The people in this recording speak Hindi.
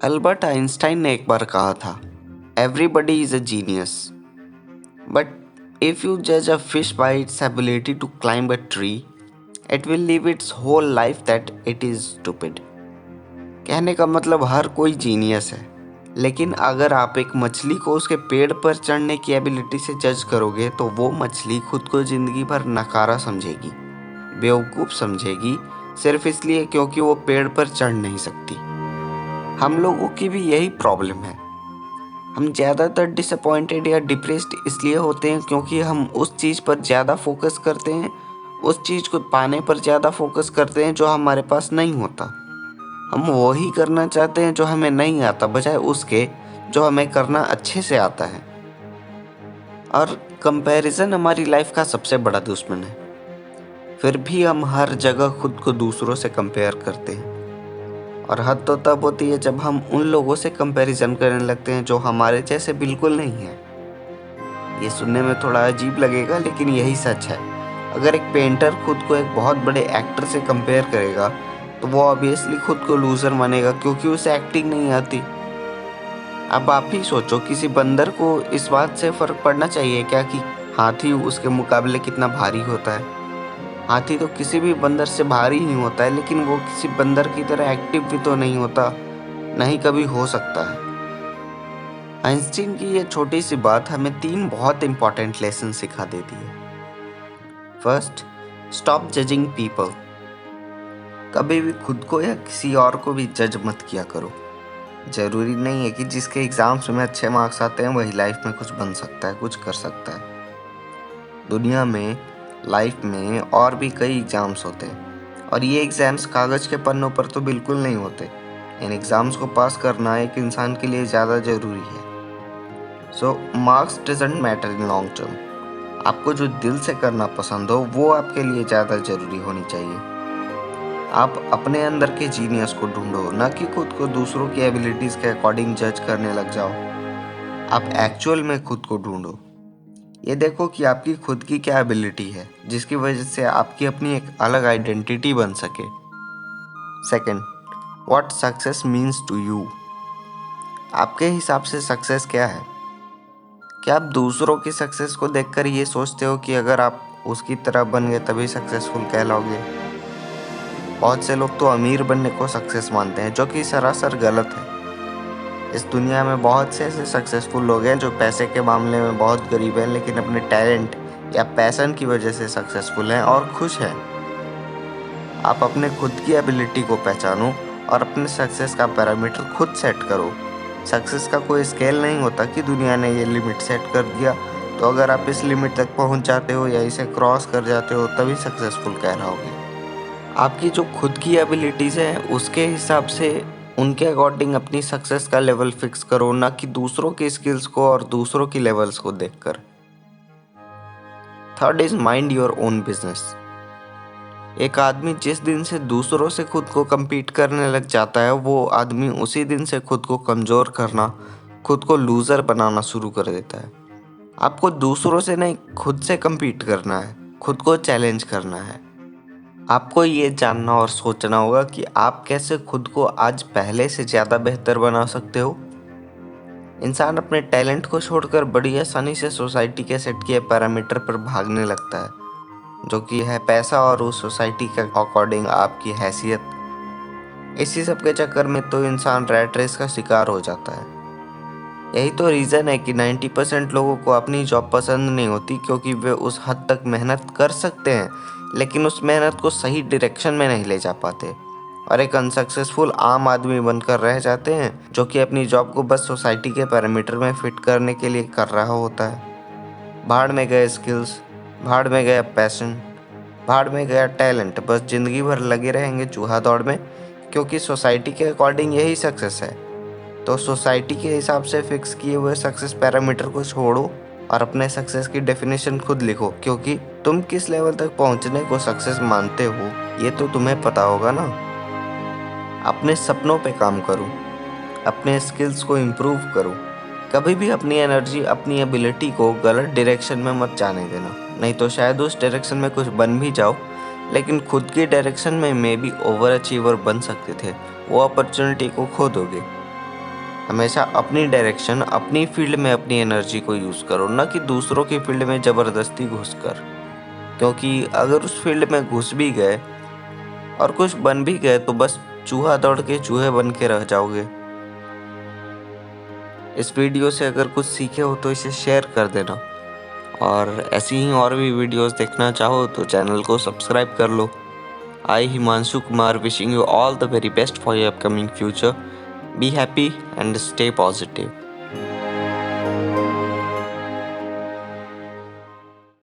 अल्बर्ट आइंस्टाइन ने एक बार कहा था, everybody is a genius, but if you जज a fish by its ability to climb a tree, it will live its whole life that it is stupid. कहने का मतलब हर कोई जीनियस है, लेकिन अगर आप एक मछली को उसके पेड़ पर चढ़ने की एबिलिटी से जज करोगे तो वो मछली खुद को जिंदगी भर नकारा समझेगी, बेवकूफ़ समझेगी, सिर्फ इसलिए क्योंकि वो पेड़ पर चढ़ नहीं सकती। हम लोगों की भी यही प्रॉब्लम है। हम ज़्यादातर डिसअपॉइंटेड या डिप्रेस्ड इसलिए होते हैं क्योंकि हम उस चीज़ पर ज़्यादा फोकस करते हैं, उस चीज़ को पाने पर ज़्यादा फोकस करते हैं जो हमारे पास नहीं होता। हम वो ही करना चाहते हैं जो हमें नहीं आता, बजाय उसके जो हमें करना अच्छे से आता है। और कंपैरिजन हमारी लाइफ का सबसे बड़ा दुश्मन है। फिर भी हम हर जगह खुद को दूसरों से कंपेयर करते हैं, और हद तो तब होती है जब हम उन लोगों से कंपैरिजन करने लगते हैं जो हमारे जैसे बिल्कुल नहीं है। ये सुनने में थोड़ा अजीब लगेगा, लेकिन यही सच है। अगर एक पेंटर खुद को एक बहुत बड़े एक्टर से कंपेयर करेगा तो वो ऑब्वियसली खुद को लूजर मानेगा क्योंकि उसे एक्टिंग नहीं आती। अब आप ही सोचो, किसी बंदर को इस बात से फर्क पड़ना चाहिए क्या कि हाथी उसके मुकाबले कितना भारी होता है? हाथी तो किसी भी बंदर से भारी ही होता है, लेकिन वो किसी बंदर की तरह एक्टिव भी तो नहीं होता, नहीं कभी हो सकता है। आइंस्टीन की ये छोटी सी बात हमें 3 बहुत इंपॉर्टेंट लेसन सिखा देती है। First, stop judging people. कभी भी खुद को या किसी और को भी जज मत किया करो। जरूरी नहीं है कि जिसके एग्जाम्स में अच्छे मार्क्स आते हैं वही लाइफ में कुछ बन सकता है, कुछ कर सकता है। दुनिया में, लाइफ में और भी कई एग्ज़ाम्स होते हैं, और ये एग्ज़ाम्स कागज़ के पन्नों पर तो बिल्कुल नहीं होते। इन एग्ज़ाम्स को पास करना एक इंसान के लिए ज़्यादा ज़रूरी है। So marks doesn't matter in long term. आपको जो दिल से करना पसंद हो वो आपके लिए ज़्यादा ज़रूरी होनी चाहिए। आप अपने अंदर के जीनियस को ढूंढो, न कि खुद को दूसरों की एबिलिटीज़ के अकॉर्डिंग जज करने लग जाओ। आप एक्चुअल में खुद को ढूंढो। ये देखो कि आपकी खुद की क्या एबिलिटी है जिसकी वजह से आपकी अपनी एक अलग आइडेंटिटी बन सके। Second, what success means to you. आपके हिसाब से सक्सेस क्या है? क्या आप दूसरों की सक्सेस को देखकर ये सोचते हो कि अगर आप उसकी तरह बन गए तभी सक्सेसफुल कहलाओगे? बहुत से लोग तो अमीर बनने को सक्सेस मानते हैं, जो कि सरासर गलत है। इस दुनिया में बहुत से ऐसे सक्सेसफुल लोग हैं जो पैसे के मामले में बहुत गरीब हैं, लेकिन अपने टैलेंट या पैशन की वजह से सक्सेसफुल हैं और खुश हैं। आप अपने खुद की एबिलिटी को पहचानो और अपने सक्सेस का पैरामीटर खुद सेट करो। सक्सेस का कोई स्केल नहीं होता कि दुनिया ने ये लिमिट सेट कर दिया तो अगर आप इस लिमिट तक पहुंच जाते हो या इसे क्रॉस कर जाते हो तभी सक्सेसफुल कहलाओगे। आपकी जो खुद की एबिलिटीज़ हैं उसके हिसाब से, उनके अकॉर्डिंग अपनी सक्सेस का लेवल फिक्स करो, ना कि दूसरों की स्किल्स को और दूसरों की लेवल्स को देखकर। Third is mind your own business. एक आदमी जिस दिन से दूसरों से खुद को compete करने लग जाता है वो आदमी उसी दिन से खुद को कमज़ोर करना, खुद को लूज़र बनाना शुरू कर देता है। आपको दूसरों से नहीं, खुद से compete करना है, खुद को चैलेंज करना है। आपको ये जानना और सोचना होगा कि आप कैसे खुद को आज पहले से ज़्यादा बेहतर बना सकते हो। इंसान अपने टैलेंट को छोड़कर बड़ी आसानी से सोसाइटी के सेट किए पैरामीटर पर भागने लगता है, जो कि है पैसा और उस सोसाइटी के अकॉर्डिंग आपकी हैसियत। इसी सब के चक्कर में तो इंसान रैट रेस का शिकार हो जाता है। यही तो रीज़न है कि 90% लोगों को अपनी जॉब पसंद नहीं होती, क्योंकि वे उस हद तक मेहनत कर सकते हैं लेकिन उस मेहनत को सही डायरेक्शन में नहीं ले जा पाते, और एक अनसक्सेसफुल आम आदमी बनकर रह जाते हैं जो कि अपनी जॉब को बस सोसाइटी के पैरामीटर में फिट करने के लिए कर रहा होता है। भाड़ में गए स्किल्स, भाड़ में गया पैशन, भाड़ में गया टैलेंट, बस ज़िंदगी भर लगे रहेंगे चूहा दौड़ में, क्योंकि सोसाइटी के अकॉर्डिंग यही सक्सेस है। तो सोसाइटी के हिसाब से फिक्स किए हुए सक्सेस पैरामीटर को छोड़ो और अपने सक्सेस की डेफिनेशन खुद लिखो, क्योंकि तुम किस लेवल तक पहुंचने को सक्सेस मानते हो ये तो तुम्हें पता होगा ना। अपने सपनों पे काम करो, अपने स्किल्स को इम्प्रूव करो। कभी भी अपनी एनर्जी, अपनी एबिलिटी को गलत डायरेक्शन में मत जाने देना, नहीं तो शायद उस डायरेक्शन में कुछ बन भी जाओ, लेकिन खुद की डायरेक्शन में मे बी ओवर अचीवर बन सकते थे, वो अपॉर्चुनिटी को खो दोगे। हमेशा अपनी डायरेक्शन, अपनी फील्ड में अपनी एनर्जी को यूज़ करो, ना कि दूसरों की फील्ड में ज़बरदस्ती घुसकर। क्योंकि अगर उस फील्ड में घुस भी गए और कुछ बन भी गए तो बस चूहा दौड़ के चूहे बन के रह जाओगे। इस वीडियो से अगर कुछ सीखे हो तो इसे शेयर कर देना, और ऐसी ही और भी वीडियोस देखना चाहो तो चैनल को सब्सक्राइब कर लो। I Himanshu Kumar wishing you all the very best for your upcoming future. Be happy and stay positive.